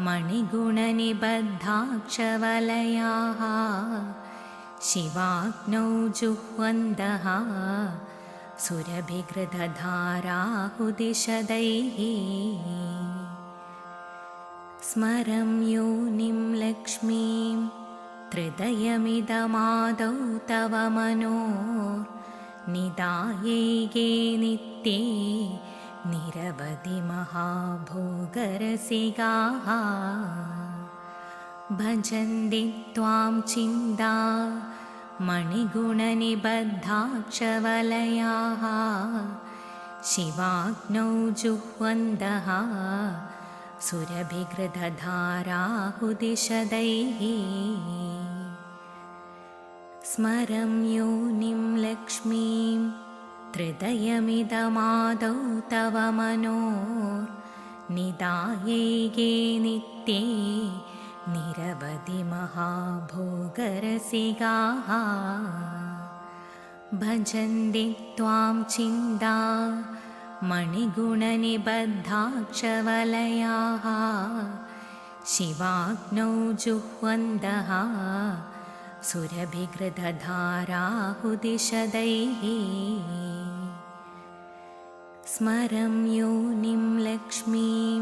मणिगुणनिबद्धाक्षवलयाः शिवाग्नौ जुह्वन्तः सुरभिघृतधाराहुदिशदैः स्मरं योनिं लक्ष्मीं हृदयमिदमादौ तव मनोर्निदायैगे नित्ये निरवधि महाभोगरसिकाः भजन्ति त्वां चिन्ता मणिगुणनिबद्धाक्षवलयाः शिवाग्नौ जुह्वन्तः सुरभिघृतधाराहुदिशदैः स्मरं योनिं लक्ष्मीं हृदयमिदमादौ तव मनोर्निदायैगे नित्ये निरवधि महाभोगरसिकाः भजन्ति त्वां चिन्ता मणिगुणनिबद्धाक्षवलयाः शिवाग्नौ जुह्वन्तः सुरभिघृतधाराहुदिशदैः स्मरं योनिं लक्ष्मीं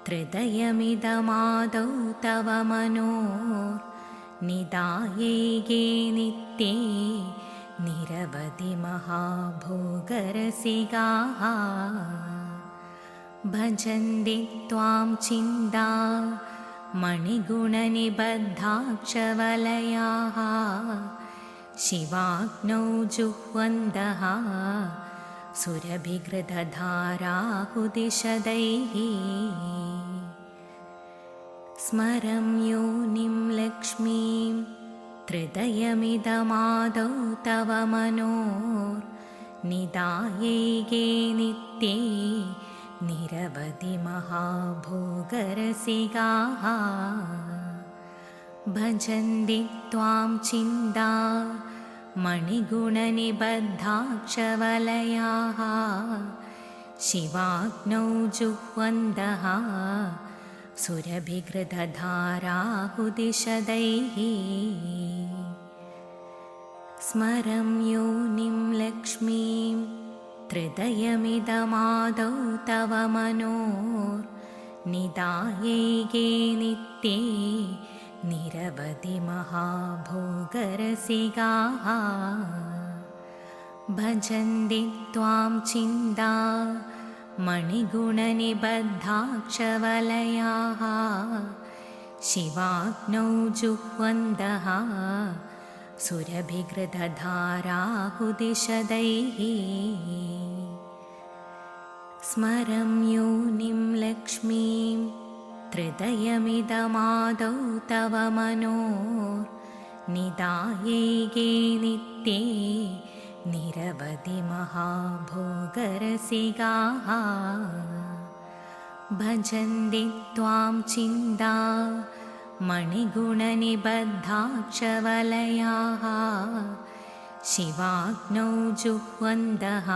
हृदयमिदमादौ तव मनोर्निदायैगे नित्ये निरवधि महाभोगरसिकाः भजन्ति त्वां चिन्ता मणिगुणनिबद्धाक्षवलयाः शिवाग्नौ जुह्वन्तः सुरभिघृतधाराहुदिशदैः स्मरं योनिं लक्ष्मीं हृदयमिदमादौ तव मनोर्निदायैगे नित्ये निरवधि महाभोगरसिकाः भजन्ति त्वां चिन्ता मणिगुणनिबद्धाक्षवलयाः शिवाग्नौ जुह्वन्तः सुरभिघृतधाराहुदिशदैः स्मरं योनिं लक्ष्मीं त्रिदयमिदमादौ तव मनोर्निदायैगे नित्ये निरवधि महाभोगरसिकाः भजन्ति त्वां चिन्ता मणिगुणनिबद्धाक्षवलयाः शिवाग्नौ जुह्वन्तः सुरभिघृतधाराहुदिशदैः स्मरं योनिं लक्ष्मीं त्रिदयमिदमादौ तव मनोर्निदायैगे नित्ये निरवधि महाभोगरसिकाः भजन्ति त्वां चिन्ता मणिगुणनिबद्धाक्षवलयाः शिवाग्नौ जुह्वन्तः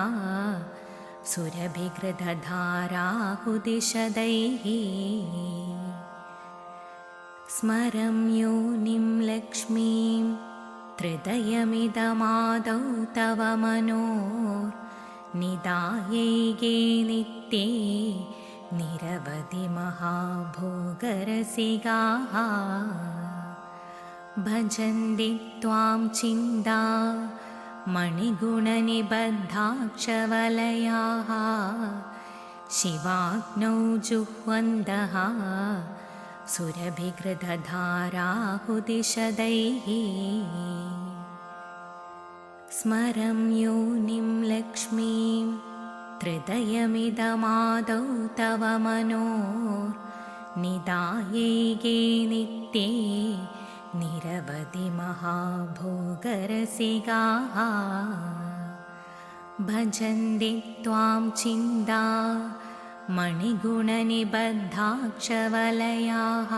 सुरभिघृतधाराहुदिशदैः स्मरं योनिं लक्ष्मीं त्रिदयमिदमादौ तव मनोर्निदायैगे नित्ये निरवधि महाभोगरसिकाः भजन्ति त्वां चिन्ता मणिगुणनिबद्धाक्षवलयाः शिवाग्नौ जुह्वन्तः सुरभिघृतधाराहुदिशदैः स्मरं योनिं लक्ष्मीं त्रिदयमिदमादौ तव मनोर्निदायैगे नित्ये निरवधि महाभोगरसिकाः भजन्ति त्वां चिन्ता मणिगुणनिबद्धाक्षवलयाः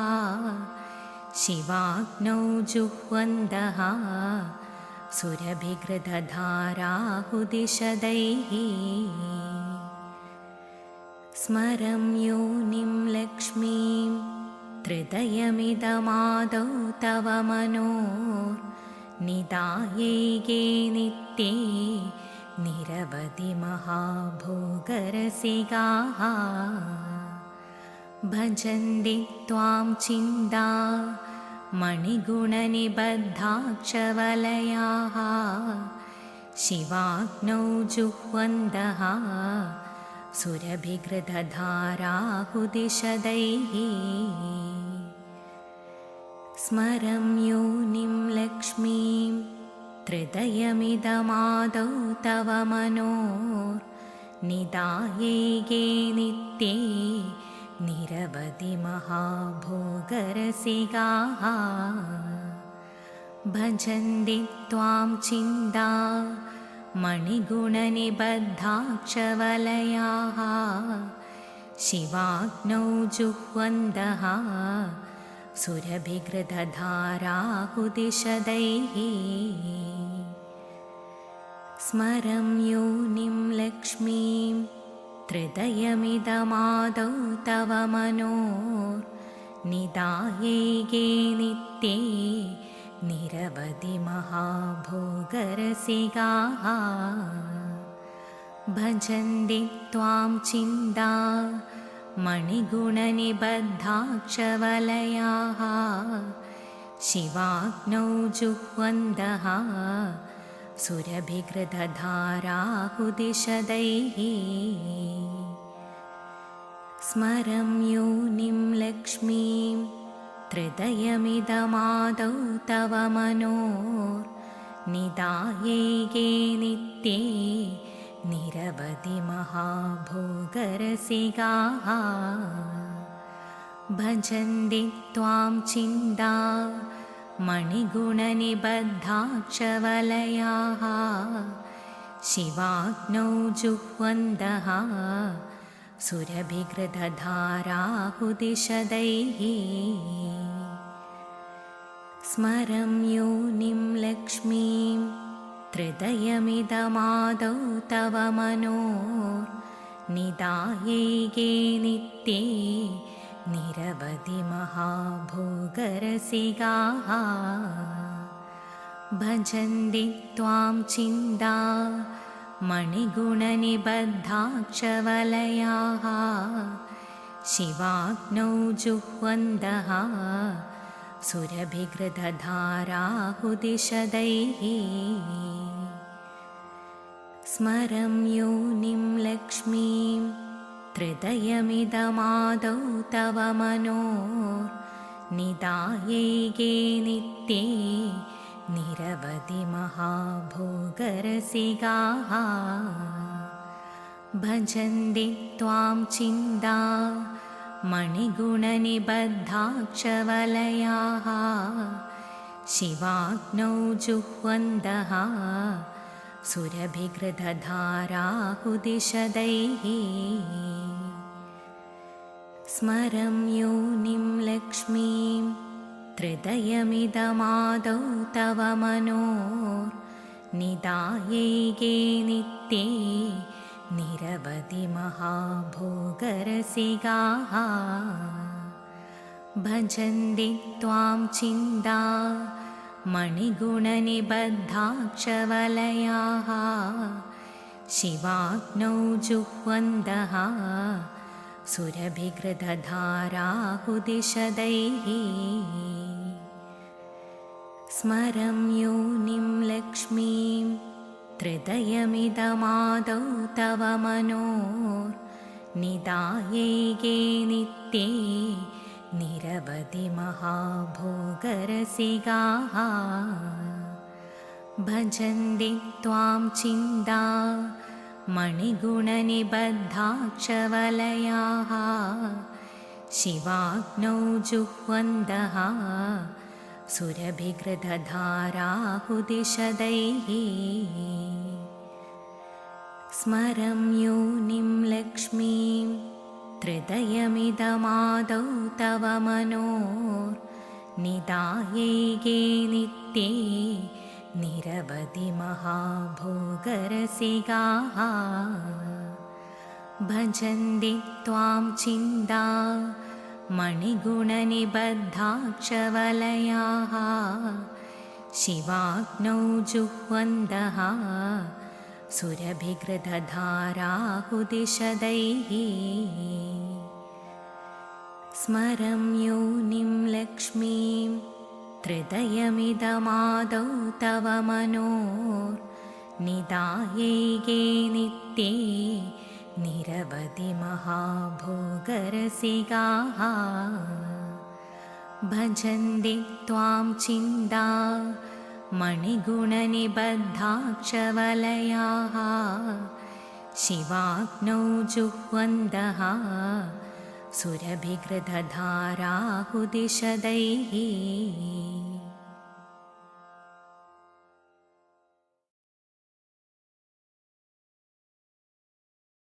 शिवाग्नौ जुह्वन्तः सुरभिघृतधाराहुदिशदैः स्मरं योनिं लक्ष्मीं त्रिदयमिदमादौ तव मनोर्निदायैगे नित्ये निरवधि महाभोगरसिकाः भजन्ति त्वां चिन्ता मणिगुणनिबद्धाक्षवलयाः शिवाग्नौ जुह्वन्तः सुरभिघृतधाराहुदिशदैः स्मरं योनिं लक्ष्मीं त्रिदयमिदमादौ तव मनोर्निदायैगे नित्ये निरवधि महाभोगरसिकाः भजन्ति त्वां चिन्ता मणिगुणनिबद्धाक्षवलयाः शिवाग्नौ जुह्वन्तः सुरभिघृतधाराहुदिशदैः स्मरं योनिं लक्ष्मीं त्रिदयमिदमादौ तव मनोर्निदायैगे नित्ये निरवधि महाभोगरसिकाः भजन्ति त्वां चिन्ता मणिगुणनिबद्धाक्षवलयाः शिवाग्नौ जुह्वन्तः सुरभिघृतधाराहुदिशदैः स्मरं योनिं लक्ष्मीं त्रिदयमिदमादौ तव मनोर्निदायैगे नित्ये निरवधि महाभोगरसिकाः भजन्ति त्वां चिन्ता मणिगुणनिबद्धाक्षवलयाः शिवाग्नौ जुह्वन्तः सुरभिघृतधाराहुदिशदैः स्मरं योनिं लक्ष्मीं त्रिदयमिदमादौ तव मनोर्निदायैगे नित्ये निरवधि महाभोगरसिकाः भजन्ति त्वां चिन्ता मणिगुणनिबद्धाक्षवलयाः शिवाग्नौ जुह्वन्तः सुरभिघृतधाराहुदिशदैः स्मरं योनिं लक्ष्मीं त्रिदयमिदमादौ तव मनोर्निदायैगे नित्ये निरवधि महाभोगरसिकाः भजन्ति त्वां चिन्ता मणिगुणनिबद्धाक्षवलयाः शिवाग्नौ जुह्वन्तः सुरभिघृतधाराहुदिशदैः स्मरं योनिं लक्ष्मीं त्रिदयमिदमादौ तव मनोर्निदायैगे नित्ये निरवधि महाभोगरसिकाः भजन्ति त्वां चिन्ता मणिगुणनिबद्धाक्षवलयाः शिवाग्नौ जुह्वन्तः सुरभिघृतधाराहुदिशदैः स्मरं योनिं लक्ष्मीं त्रिदयमिदमादौ तव मनोर्निदायैगे नित्ये निरवधि महाभोगरसिकाः भजन्ति त्वां चिन्ता मणिगुणनिबद्धाक्षवलयाः शिवाग्नौ जुह्वन्तः सुरभिघृतधाराहुदिशदैः स्मरं योनिं लक्ष्मीं त्रिदयमिदमादौ तव मनोर्निदायैगे नित्ये निरवधि महाभोगरसिकाः भजन्ति त्वां चिन्ता मणिगुणनिबद्धाक्षवलयाः शिवाग्नौ जुह्वन्तः सुरभिघृतधाराहुदिशदैः स्मरं योनिं लक्ष्मीं त्रिदयमिदमादौ तव मनोर्निदायैगे नित्ये निरवधि महाभोगरसिकाः भजन्ति त्वां चिन्ता मणिगुणनिबद्धाक्षवलयाः शिवाग्नौ जुह्वन्तः सुरभिघृतधाराहुदिशदैः